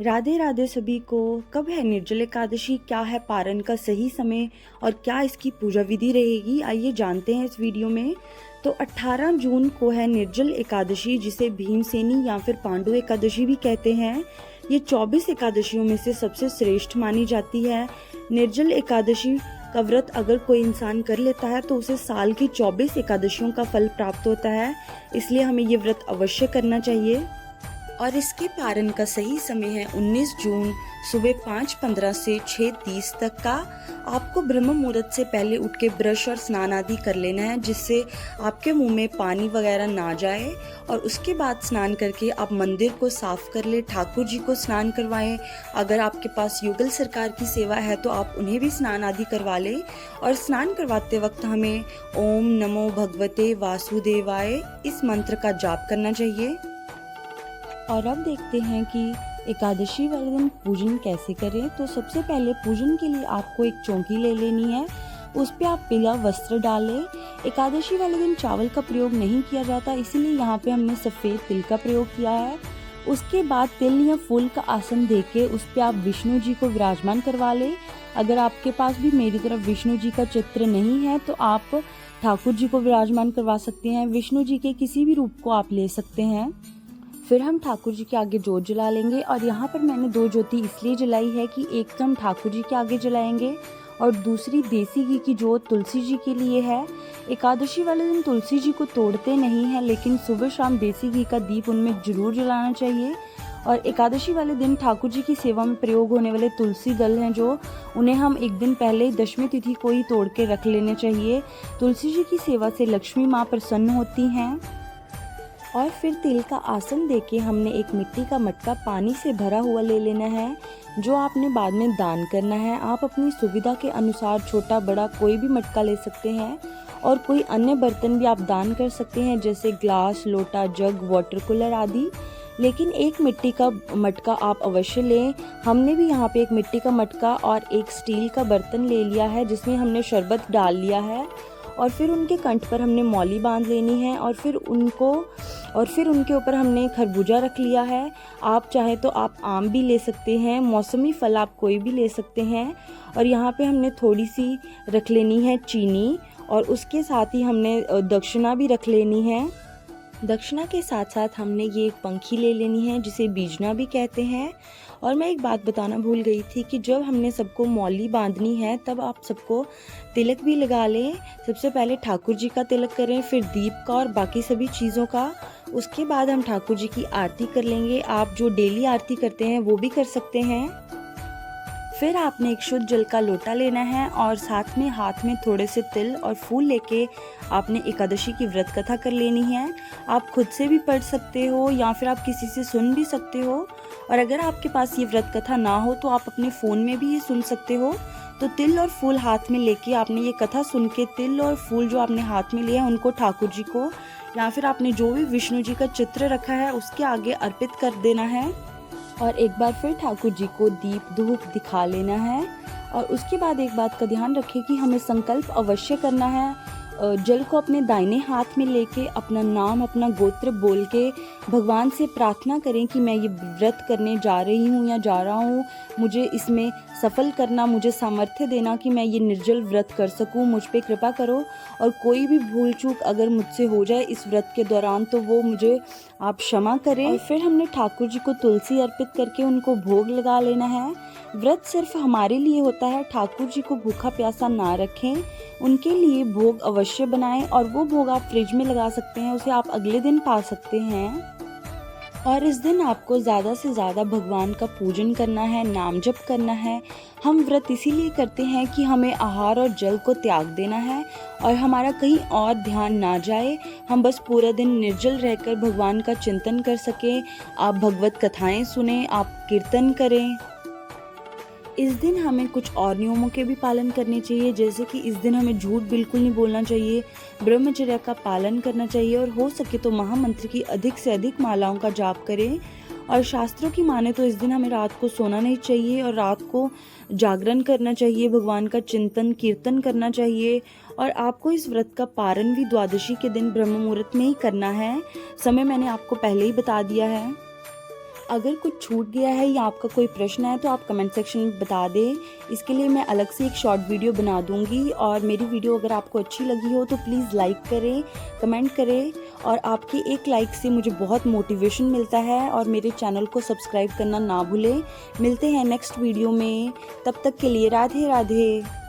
राधे राधे सभी को। कब है निर्जल एकादशी, क्या है पारण का सही समय और क्या इसकी पूजा विधि रहेगी, आइए जानते हैं इस वीडियो में। तो 18 जून को है निर्जल एकादशी, जिसे भीमसेनी या फिर पांडु एकादशी भी कहते हैं। ये 24 एकादशियों में से सबसे श्रेष्ठ मानी जाती है। निर्जल एकादशी का व्रत अगर कोई इंसान कर लेता है तो उसे साल की 24 एकादशियों का फल प्राप्त होता है, इसलिए हमें ये व्रत अवश्य करना चाहिए। और इसके पारण का सही समय है 19 जून सुबह 5:15 से 6:30 तक का। आपको ब्रह्म मुहूर्त से पहले उठ के ब्रश और स्नान आदि कर लेना है, जिससे आपके मुंह में पानी वगैरह ना जाए। और उसके बाद स्नान करके आप मंदिर को साफ कर ले, ठाकुर जी को स्नान करवाएं। अगर आपके पास युगल सरकार की सेवा है तो आप उन्हें भी स्नान आदि करवा लें। और स्नान करवाते वक्त हमें ओम नमो भगवते वासुदेवाय इस मंत्र का जाप करना चाहिए। और अब देखते हैं कि एकादशी वाले दिन पूजन कैसे करें। तो सबसे पहले पूजन के लिए आपको एक चौकी ले लेनी है, उस पे आप पीला वस्त्र डालें। एकादशी वाले दिन चावल का प्रयोग नहीं किया जाता, इसीलिए यहाँ पे हमने सफ़ेद तिल का प्रयोग किया है। उसके बाद तिल या फूल का आसन देके उस पे आप विष्णु जी को विराजमान करवा लें। अगर आपके पास भी मेरी तरफ विष्णु जी का चित्र नहीं है तो आप ठाकुर जी को विराजमान करवा सकते हैं। विष्णु जी के किसी भी रूप को आप ले सकते हैं। फिर हम ठाकुर जी के आगे जोत जला लेंगे। और यहाँ पर मैंने 2 ज्योति इसलिए जलाई है कि एक तो हम ठाकुर जी के आगे जलाएंगे और दूसरी देसी घी की जोत तुलसी जी के लिए है। एकादशी वाले दिन तुलसी जी को तोड़ते नहीं है, लेकिन सुबह शाम देसी घी का दीप उनमें जरूर जलाना चाहिए। और एकादशी वाले दिन ठाकुर जी की सेवा में प्रयोग होने वाले तुलसी दल हैं जो, उन्हें हम एक दिन पहले दशमी तिथि को ही तोड़ के रख लेने चाहिए। तुलसी जी की सेवा से लक्ष्मी माँ प्रसन्न होती हैं। और फिर तिल का आसन देके हमने एक मिट्टी का मटका पानी से भरा हुआ ले लेना है, जो आपने बाद में दान करना है। आप अपनी सुविधा के अनुसार छोटा बड़ा कोई भी मटका ले सकते हैं और कोई अन्य बर्तन भी आप दान कर सकते हैं, जैसे ग्लास, लोटा, जग, वाटर कूलर आदि। लेकिन एक मिट्टी का मटका आप अवश्य लें। हमने भी यहाँ पे एक मिट्टी का मटका और एक स्टील का बर्तन ले लिया है, जिसमें हमने शरबत डाल लिया है। और फिर उनके कंठ पर हमने मौली बांध लेनी है और फिर उनके ऊपर हमने खरबूजा रख लिया है। आप चाहे तो आप आम भी ले सकते हैं, मौसमी फल आप कोई भी ले सकते हैं। और यहाँ पे हमने थोड़ी सी रख लेनी है चीनी, और उसके साथ ही हमने दक्षिणा भी रख लेनी है। दक्षिणा के साथ साथ हमने ये एक पंखी ले लेनी है, जिसे बीजना भी कहते हैं। और मैं एक बात बताना भूल गई थी कि जब हमने सबको मौली बांधनी है तब आप सबको तिलक भी लगा लें। सबसे पहले ठाकुर जी का तिलक करें, फिर दीप का और बाकी सभी चीज़ों का। उसके बाद हम ठाकुर जी की आरती कर लेंगे। आप जो डेली आरती करते हैं वो भी कर सकते हैं। फिर आपने एक शुद्ध जल का लोटा लेना है और साथ में हाथ में थोड़े से तिल और फूल लेके आपने एकादशी की व्रत कथा कर लेनी है। आप खुद से भी पढ़ सकते हो या फिर आप किसी से सुन भी सकते हो। और अगर आपके पास ये व्रत कथा ना हो तो आप अपने फ़ोन में भी ये सुन सकते हो। तो तिल और फूल हाथ में लेके आपने ये कथा सुन के तिल और फूल जो आपने हाथ में लिया उनको ठाकुर जी को या फिर आपने जो भी विष्णु जी का चित्र रखा है उसके आगे अर्पित कर देना है। और एक बार फिर ठाकुर जी को दीप धूप दिखा लेना है। और उसके बाद एक बात का ध्यान रखें कि हमें संकल्प अवश्य करना है। जल को अपने दाहिने हाथ में लेके अपना नाम, अपना गोत्र बोल के भगवान से प्रार्थना करें कि मैं ये व्रत करने जा रही हूँ या जा रहा हूँ, मुझे इसमें सफल करना, मुझे सामर्थ्य देना कि मैं ये निर्जल व्रत कर सकूँ, मुझ पे कृपा करो। और कोई भी भूल चूक अगर मुझसे हो जाए इस व्रत के दौरान तो वो मुझे आप क्षमा करें। और फिर हमने ठाकुर जी को तुलसी अर्पित करके उनको भोग लगा लेना है। व्रत सिर्फ हमारे लिए होता है, ठाकुर जी को भूखा प्यासा ना रखें, उनके लिए भोग अवश्य बनाएं। और वो भोग आप फ्रिज में लगा सकते हैं, उसे आप अगले दिन पा सकते हैं। और इस दिन आपको ज़्यादा से ज़्यादा भगवान का पूजन करना है, नाम जप करना है। हम व्रत इसीलिए करते हैं कि हमें आहार और जल को त्याग देना है और हमारा कहीं और ध्यान ना जाए। हम बस पूरा दिन निर्जल रहकर भगवान का चिंतन कर सकें। आप भगवत कथाएं सुने, आप कीर्तन करें। इस दिन हमें कुछ और नियमों के भी पालन करने चाहिए, जैसे कि इस दिन हमें झूठ बिल्कुल नहीं बोलना चाहिए, ब्रह्मचर्य का पालन करना चाहिए और हो सके तो महामंत्र की अधिक से अधिक मालाओं का जाप करें। और शास्त्रों की माने तो इस दिन हमें रात को सोना नहीं चाहिए और रात को जागरण करना चाहिए, भगवान का चिंतन कीर्तन करना चाहिए। और आपको इस व्रत का पारण भी द्वादशी के दिन ब्रह्म मुहूर्त में ही करना है। समय मैंने आपको पहले ही बता दिया है। अगर कुछ छूट गया है या आपका कोई प्रश्न है तो आप कमेंट सेक्शन में बता दें। इसके लिए मैं अलग से एक शॉर्ट वीडियो बना दूंगी। और मेरी वीडियो अगर आपको अच्छी लगी हो तो प्लीज़ लाइक करें, कमेंट करें, और आपके एक लाइक से मुझे बहुत मोटिवेशन मिलता है। और मेरे चैनल को सब्सक्राइब करना ना भूलें। मिलते हैं नेक्स्ट वीडियो में, तब तक के लिए राधे राधे।